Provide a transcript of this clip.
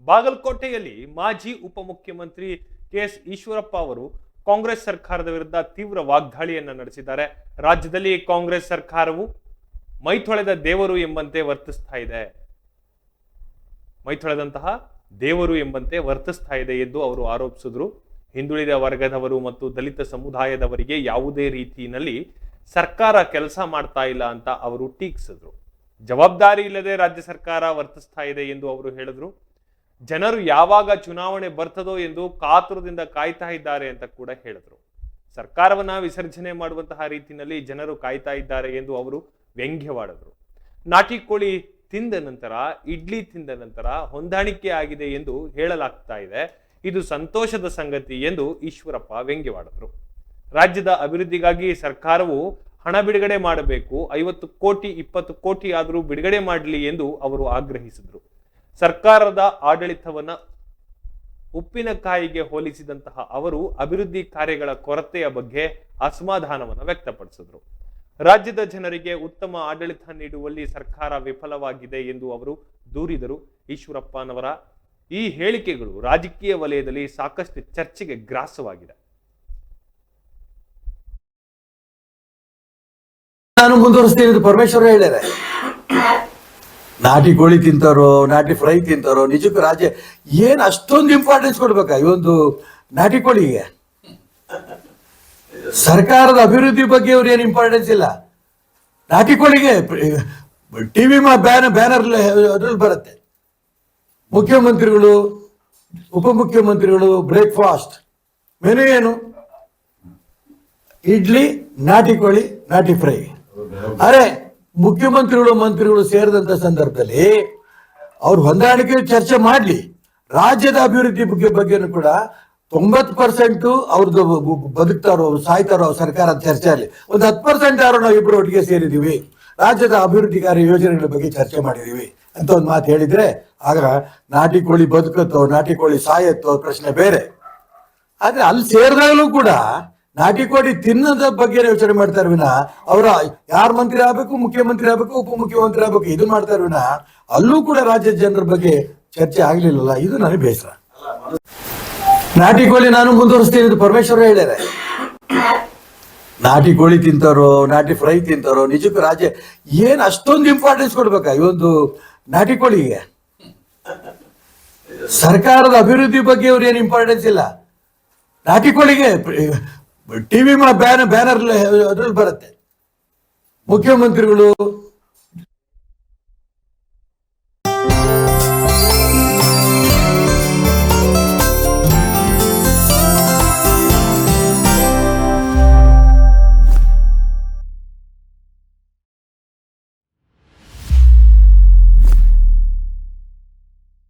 ಬಾಗಲಕೋಟೆಯಲ್ಲಿ ಮಾಜಿ ಉಪಮುಖ್ಯಮಂತ್ರಿ ಕೆಎಸ್ ಈಶ್ವರಪ್ಪ ಅವರು ಕಾಂಗ್ರೆಸ್ ಸರ್ಕಾರದ ವಿರುದ್ಧ ತೀವ್ರ ವಾಗ್ದಾಳಿಯನ್ನ ನಡೆಸಿದ್ದಾರೆ. ರಾಜ್ಯದಲ್ಲಿ ಕಾಂಗ್ರೆಸ್ ಸರ್ಕಾರವು ಮೈತೊಳೆದ ದೇವರು ಎಂಬಂತೆ ವರ್ತಿಸ್ತಾ ಇದೆ, ಮೈತೊಳೆದಂತಹ ದೇವರು ಎಂಬಂತೆ ವರ್ತಿಸ್ತಾ ಇದೆ ಎಂದು ಅವರು ಆರೋಪಿಸಿದ್ರು. ಹಿಂದುಳಿದ ವರ್ಗದವರು ಮತ್ತು ದಲಿತ ಸಮುದಾಯದವರಿಗೆ ಯಾವುದೇ ರೀತಿಯಲ್ಲಿ ಸರ್ಕಾರ ಕೆಲಸ ಮಾಡ್ತಾ ಇಲ್ಲ ಅಂತ ಅವರು ಟೀಕಿಸಿದ್ರು. ಜವಾಬ್ದಾರಿ ಇಲ್ಲದೆ ರಾಜ್ಯ ಸರ್ಕಾರ ವರ್ತಿಸ್ತಾ ಇದೆ ಎಂದು ಅವರು ಹೇಳಿದ್ರು. ಜನರು ಯಾವಾಗ ಚುನಾವಣೆ ಬರ್ತದೋ ಎಂದು ಕಾತುರದಿಂದ ಕಾಯ್ತಾ ಇದ್ದಾರೆ ಅಂತ ಕೂಡ ಹೇಳಿದ್ರು. ಸರ್ಕಾರವನ್ನ ವಿಸರ್ಜನೆ ಮಾಡುವಂತಹ ರೀತಿಯಲ್ಲಿ ಜನರು ಕಾಯ್ತಾ ಇದ್ದಾರೆ ಎಂದು ಅವರು ವ್ಯಂಗ್ಯವಾಡಿದ್ರು. ನಾಟಿ ಕೋಳಿ ತಿಂದ ನಂತರ ಇಡ್ಲಿ ತಿಂದ ನಂತರ ಹೊಂದಾಣಿಕೆ ಆಗಿದೆ ಎಂದು ಹೇಳಲಾಗ್ತಾ ಇದೆ. ಇದು ಸಂತೋಷದ ಸಂಗತಿ ಎಂದು ಈಶ್ವರಪ್ಪ ವ್ಯಂಗ್ಯವಾಡಿದ್ರು. ರಾಜ್ಯದ ಅಭಿವೃದ್ಧಿಗಾಗಿ ಸರ್ಕಾರವು ಹಣ ಬಿಡುಗಡೆ ಮಾಡಬೇಕು, 50 ಕೋಟಿ 20 ಕೋಟಿ ಆದರೂ ಬಿಡುಗಡೆ ಮಾಡಲಿ ಎಂದು ಅವರು ಆಗ್ರಹಿಸಿದ್ರು. ಸರ್ಕಾರದ ಆಡಳಿತವನ್ನ ಉಪ್ಪಿನಕಾಯಿಗೆ ಹೋಲಿಸಿದಂತಹ ಅವರು ಅಭಿವೃದ್ಧಿ ಕಾರ್ಯಗಳ ಕೊರತೆಯ ಬಗ್ಗೆ ಅಸಮಾಧಾನವನ್ನು ವ್ಯಕ್ತಪಡಿಸಿದ್ರು. ರಾಜ್ಯದ ಜನರಿಗೆ ಉತ್ತಮ ಆಡಳಿತ ನೀಡುವಲ್ಲಿ ಸರ್ಕಾರ ವಿಫಲವಾಗಿದೆ ಎಂದು ಅವರು ದೂರಿದರು. ಈಶ್ವರಪ್ಪನವರ ಈ ಹೇಳಿಕೆಗಳು ರಾಜಕೀಯ ವಲಯದಲ್ಲಿ ಸಾಕಷ್ಟು ಚರ್ಚೆಗೆ ಗ್ರಾಸವಾಗಿದೆ. ನಾನು ಮುಂದುವರಿಸ್ತೀನಿ. ಪರಮೇಶ್ವರ ಹೇಳಿದ್ದಾರೆ, ನಾಟಿ ಕೋಳಿ ತಿಂತಾರೋ, ನಾಟಿ ಫ್ರೈ ತಿಂತಾರೋ, ನಿಜಕ್ಕೂ ರಾಜ್ಯ ಏನ್ ಅಷ್ಟೊಂದು ಇಂಪಾರ್ಟೆನ್ಸ್ ಕೊಡ್ಬೇಕಾ ಈ ಒಂದು ನಾಟಿ ಕೋಳಿಗೆ? ಸರ್ಕಾರದ ಅಭಿವೃದ್ಧಿ ಬಗ್ಗೆ ಅವ್ರು ಏನು ಇಂಪಾರ್ಟೆನ್ಸ್ ಇಲ್ಲ. ನಾಟಿ ಕೋಳಿಗೆ ಟಿವಿ ಬ್ಯಾನರ್ ಅದ್ರಲ್ಲಿ ಬರುತ್ತೆ, ಮುಖ್ಯಮಂತ್ರಿಗಳು ಉಪಮುಖ್ಯಮಂತ್ರಿಗಳು ಬ್ರೇಕ್ಫಾಸ್ಟ್ ಮೆನು ಏನು? ಇಡ್ಲಿ, ನಾಟಿ ಕೋಳಿ, ನಾಟಿ ಫ್ರೈ. ಅರೆ ಮುಖ್ಯಮಂತ್ರಿಗಳು ಮಂತ್ರಿಗಳು ಸೇರಿದಂತ ಸಂದರ್ಭದಲ್ಲಿ ಅವ್ರು ಹೊಂದಾಣಿಕೆ ಚರ್ಚೆ ಮಾಡ್ಲಿ. ರಾಜ್ಯದ ಅಭಿವೃದ್ಧಿ ಬಗ್ಗೆನೂ ಕೂಡ 90% ಅವ್ರದ್ದು ಬದುಕ್ತಾರೋ ಸಾಯ್ತಾರೋ ಸರ್ಕಾರದ ಚರ್ಚೆಯಲ್ಲಿ ಒಂದು 10% ಯಾರು ನಾವು ಇಬ್ಬರು ಒಟ್ಟಿಗೆ ಸೇರಿದೀವಿ, ರಾಜ್ಯದ ಅಭಿವೃದ್ಧಿಕಾರಿ ಯೋಜನೆಗಳ ಬಗ್ಗೆ ಚರ್ಚೆ ಮಾಡಿದೀವಿ ಅಂತ ಒಂದು ಮಾತು ಹೇಳಿದ್ರೆ ಆಗ ನಾಟಿ ಕೋಳಿ ಬದುಕತ್ತೋ ನಾಟಿ ಕೋಳಿ ಸಾಯತ್ತೋ ಪ್ರಶ್ನೆ ಬೇರೆ. ಆದ್ರೆ ಅಲ್ಲಿ ಸೇರಿದಾಗಲೂ ಕೂಡ ನಾಟಿ ಕೋಳಿ ತಿನ್ನದ ಬಗ್ಗೆ ಯೋಚನೆ ಮಾಡ್ತಾರೆ ವಿನ ಅವರ ಯಾರು ಮಂತ್ರಿ ಆಗ್ಬೇಕು, ಮುಖ್ಯಮಂತ್ರಿ ಆಗ್ಬೇಕು, ಉಪಮುಖ್ಯಮಂತ್ರಿ ಆಗ್ಬೇಕು ಇದು ಮಾಡ್ತಾರೆ ವಿನ ಅಲ್ಲೂ ಕೂಡ ರಾಜ್ಯದ ಜನರ ಬಗ್ಗೆ ಚರ್ಚೆ ಆಗ್ಲಿಲ್ಲಲ್ಲ. ಇದು ನನಗೆ ಬೇಸರ. ನಾಟಿ ಕೋಳಿ ನಾನು ಮುಂದುವರಿಸ್ತೀನಿ. ಪರಮೇಶ್ವರ ಹೇಳಿದ್ದಾರೆ, ನಾಟಿ ಕೋಳಿ ತಿಂತಾರೋ, ನಾಟಿ ಫ್ರೈ ತಿಂತಾರೋ, ನಿಜಕ್ಕೂ ರಾಜ್ಯ ಏನ್ ಅಷ್ಟೊಂದು ಇಂಪಾರ್ಟೆನ್ಸ್ ಕೊಡ್ಬೇಕಾ ಈ ಒಂದು ನಾಟಿ ಕೋಳಿಗೆ? ಸರ್ಕಾರದ ಅಭಿವೃದ್ಧಿ ಬಗ್ಗೆ ಅವ್ರು ಏನು ಇಂಪಾರ್ಟೆನ್ಸ್ ಇಲ್ಲ. ನಾಟಿ ಕೋಳಿಗೆ ಟಿವಿ ಬ್ಯಾನರ್ ಅದ್ರಲ್ಲಿ ಬರುತ್ತೆ, ಮುಖ್ಯಮಂತ್ರಿಗಳು